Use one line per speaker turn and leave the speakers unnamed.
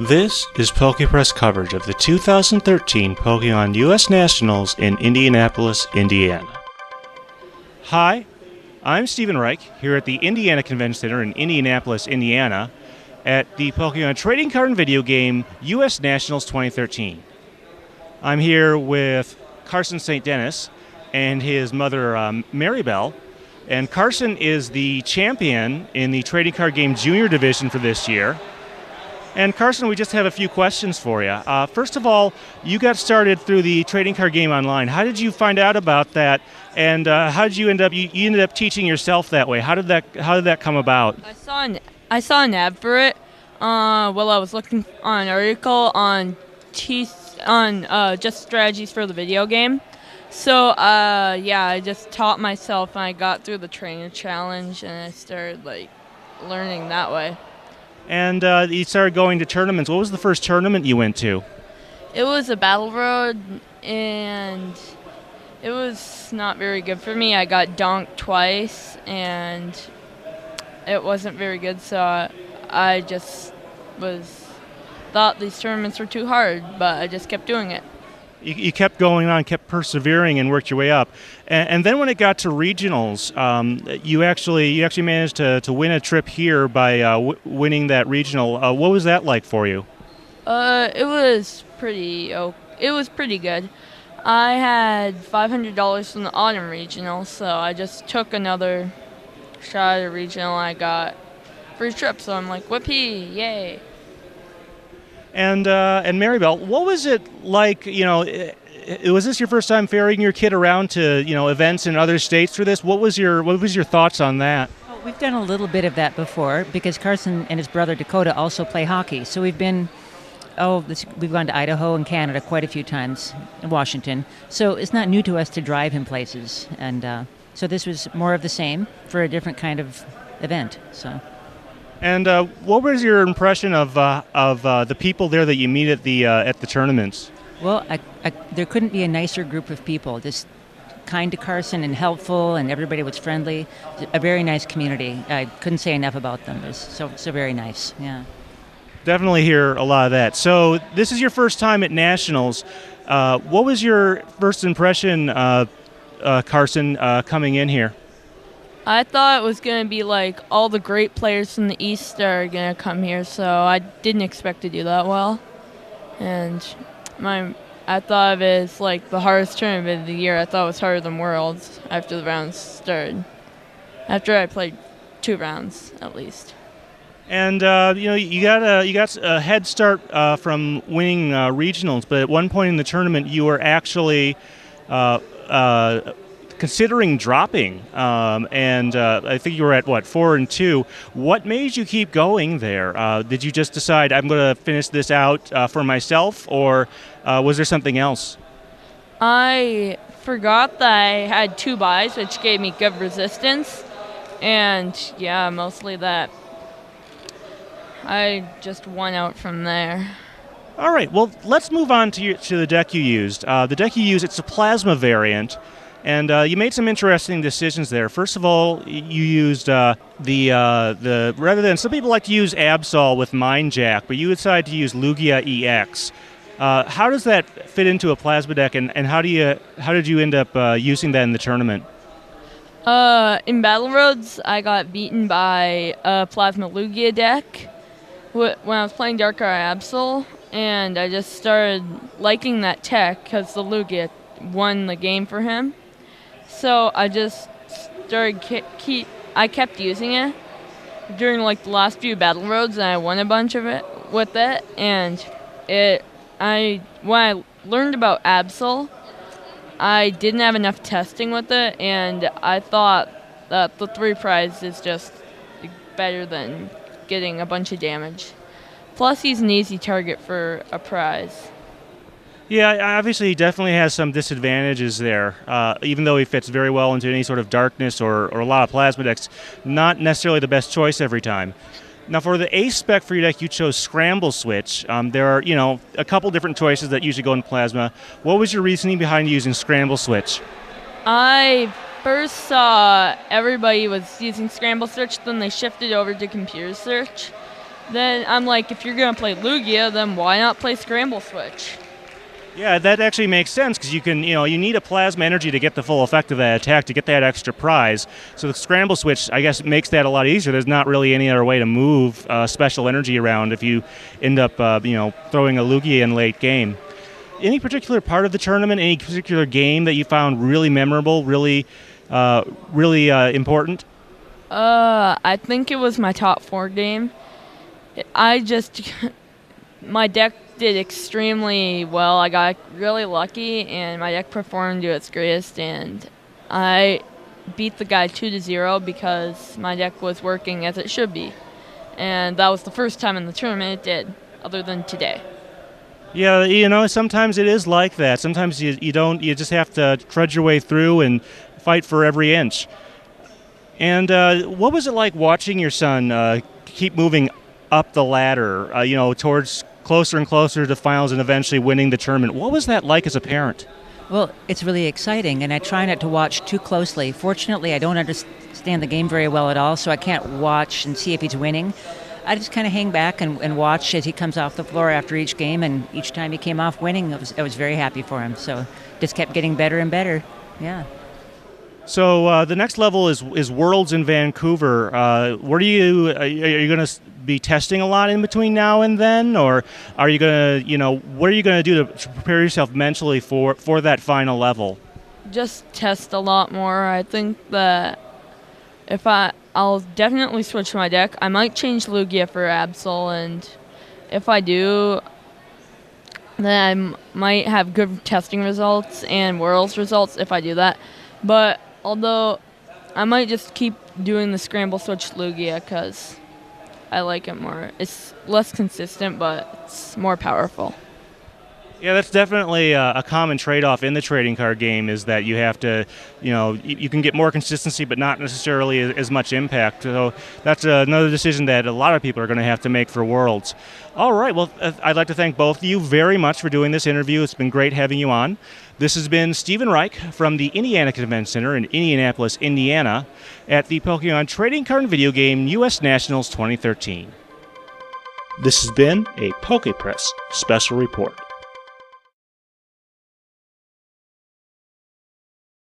This is PokePress coverage of the 2013 Pokemon US Nationals in Indianapolis, Indiana. Hi, I'm Stephen Reich here at the Indiana Convention Center in Indianapolis, Indiana at the Pokemon Trading Card and Video Game US Nationals 2013. I'm here with Carson St. Dennis and his mother Maribel, and Carson is the champion in the Trading Card Game Junior Division for this year. And Carson, we just have a few questions for you. First of all, you got started through the Trading Card Game Online. How did you find out about that? And how did you end up? You ended up teaching yourself that way. How did that come about?
I saw an ad for it while I was looking on an article on just strategies for the video game. So I just taught myself, and I got through the trainer challenge, and I started learning that way.
And you started going to tournaments. What was the first tournament you went to?
It was a battle road, and it was not very good for me. I got donked twice, and it wasn't very good, so I just thought these tournaments were too hard, but I just kept doing it.
You kept going on, kept persevering, and worked your way up. And then when it got to regionals, you actually managed to win a trip here by winning that regional. What was that like for you?
It was pretty good. I had $500 from the autumn regional, so I just took another shot at a regional. I got free trip, so I'm like, whoopee, yay.
And Maribel, what was it like? Was this your first time ferrying your kid around to events in other states for this? What was your thoughts on that?
Well, we've done a little bit of that before because Carson and his brother Dakota also play hockey. So we've gone to Idaho and Canada quite a few times, in Washington. So it's not new to us to drive him places, and so this was more of the same for a different kind of event. So.
And what was your impression of the people there that you meet at the tournaments?
Well, there couldn't be a nicer group of people. Just kind to Carson and helpful, and everybody was friendly. A very nice community. I couldn't say enough about them. It was so very nice. Yeah.
Definitely hear a lot of that. So this is your first time at Nationals. What was your first impression, Carson, coming in here?
I thought it was going to be like all the great players from the East are going to come here, so I didn't expect to do that well. And I thought of it as like the hardest tournament of the year. I thought it was harder than Worlds after the rounds started. After I played 2 rounds, at least.
And you got a head start from winning regionals, but at one point in the tournament you were actually considering dropping, and I think you were at 4-2. What made you keep going there? Did you just decide I'm going to finish this out for myself, or was there something else?
I forgot that I had 2 buys, which gave me good resistance, and yeah, mostly that. I just won out from there.
All right, well, let's move on to the deck you used. The deck you used, it's a plasma variant. And you made some interesting decisions there. First of all, you used rather than, some people like to use Absol with Mind Jack, but you decided to use Lugia EX. How does that fit into a plasma deck, and how did you end up using that in the tournament?
In Battle Roads, I got beaten by a Plasma Lugia deck when I was playing Dark Art Absol, and I just started liking that tech because the Lugia won the game for him. So I just started I kept using it during the last few battle roads, and I won a bunch of it with it. And when I learned about Absol, I didn't have enough testing with it, and I thought that the 3 prize is just better than getting a bunch of damage. Plus, he's an easy target for a prize.
Yeah, obviously he definitely has some disadvantages there. Even though he fits very well into any sort of darkness or a lot of plasma decks, not necessarily the best choice every time. Now for the ace spec for your deck, you chose Scramble Switch. There are a couple different choices that usually go in plasma. What was your reasoning behind using Scramble Switch?
I first saw everybody was using Scramble Search, then they shifted over to Computer Search. then I'm like, if you're going to play Lugia, then why not play Scramble Switch?
Yeah, that actually makes sense because you need a plasma energy to get the full effect of that attack to get that extra prize. So the scramble switch, I guess, makes that a lot easier. There's not really any other way to move special energy around if you end up, throwing a Lugia in late game. Any particular part of the tournament, any particular game that you found really memorable, really important?
I think it was my top 4 game. My deck did extremely well. I got really lucky, and my deck performed to its greatest, and I beat the guy 2-0 because my deck was working as it should be. And that was the first time in the tournament it did, other than today.
Yeah, sometimes it is like that. Sometimes you just have to trudge your way through and fight for every inch. And what was it like watching your son keep moving up the ladder, towards closer and closer to finals and eventually winning the tournament? What was that like as a parent?
Well, it's really exciting, and I try not to watch too closely. Fortunately, I don't understand the game very well at all, so I can't watch and see if he's winning. I just kind of hang back and watch as he comes off the floor after each game, and each time he came off winning, I was very happy for him. So just kept getting better and better. Yeah.
So the next level is Worlds in Vancouver. Are you going to be testing a lot in between now and then, or are you going to, what are you going to do to prepare yourself mentally for that final level?
Just test a lot more. I think that I'll definitely switch my deck. I might change Lugia for Absol, and if I do, then I might have good testing results and Worlds results if I do that. But although I might just keep doing the Scramble Switch Lugia because I like it more. It's less consistent, but it's more powerful.
Yeah, that's definitely a common trade-off in the trading card game is that you have to, you can get more consistency but not necessarily as much impact. So that's another decision that a lot of people are going to have to make for Worlds. All right, well, I'd like to thank both of you very much for doing this interview. It's been great having you on. This has been Stephen Reich from the Indiana Convention Center in Indianapolis, Indiana, at the Pokemon Trading Card and Video Game U.S. Nationals 2013. This has been a PokePress Special Report.